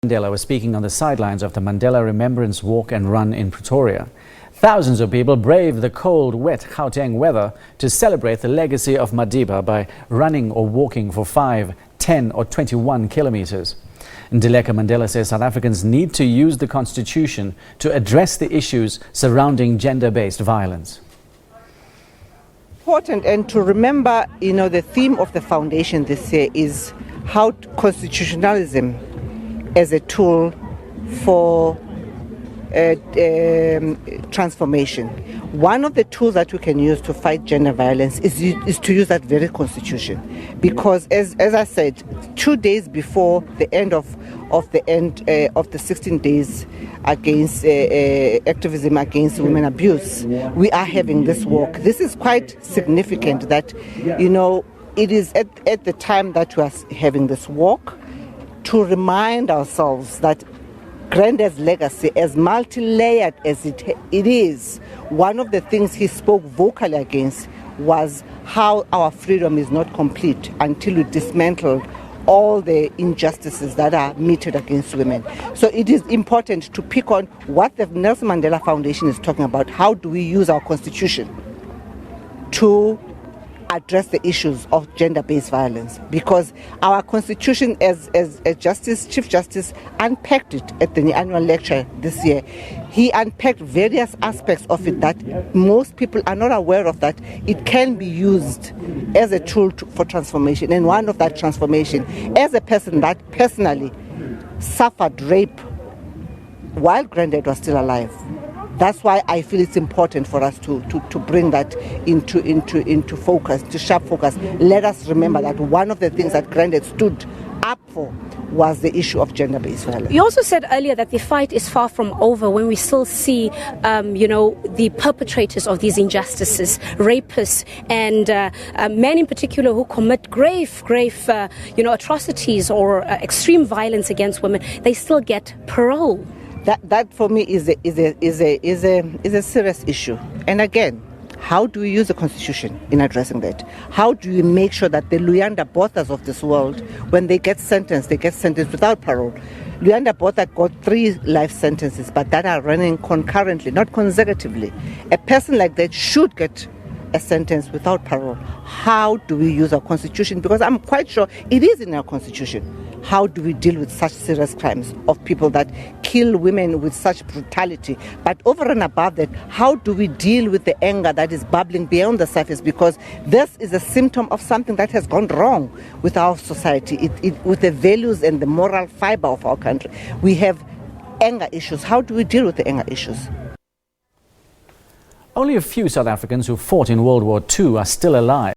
Mandela was speaking on the sidelines of the Mandela Remembrance Walk and Run in Pretoria. Thousands of people braved the cold, wet Gauteng weather to celebrate the legacy of Madiba by running or walking for 5, 10 or 21 kilometers. Ndileka Mandela says South Africans need to use the Constitution to address the issues surrounding gender-based violence. Important, and to remember, the theme of the foundation this year is how constitutionalism as a tool for transformation. One of the tools that we can use to fight gender violence is to use that very constitution, because as I said, 2 days before the end of the 16 days against activism against women abuse, we are having this walk. This is quite significant that it is at the time that we are having this walk to remind ourselves that Granddad's legacy, as multi-layered as it is, one of the things he spoke vocally against was how our freedom is not complete until we dismantle all the injustices that are meted against women. So it is important to pick on what the Nelson Mandela Foundation is talking about. How do we use our constitution to address the issues of gender-based violence? Because our constitution, as Chief Justice unpacked it at the annual lecture this year, he unpacked various aspects of it that most people are not aware of, that it can be used as a tool for transformation. And one of that transformation, as a person that personally suffered rape while Granddad was still alive, that's why I feel it's important for us to bring that into focus, to sharp focus. Let us remember that one of the things that Granddad stood up for was the issue of gender-based violence. You also said earlier that the fight is far from over when we still see, the perpetrators of these injustices, rapists and men in particular who commit grave, atrocities or extreme violence against women. They still get parole. That for me is a serious issue. And again, how do we use the Constitution in addressing that? How do we make sure that the Luyanda Bothas of this world, when they get sentenced without parole? Luyanda Botha got 3 life sentences, but that are running concurrently, not consecutively. A person like that should get a sentence without parole. How do we use our Constitution? Because I'm quite sure it is in our Constitution. How do we deal with such serious crimes of people that kill women with such brutality? But over and above that, how do we deal with the anger that is bubbling beyond the surface? Because this is a symptom of something that has gone wrong with our society, with the values and the moral fiber of our country. We have anger issues. How do we deal with the anger issues? Only a few South Africans who fought in World War II are still alive.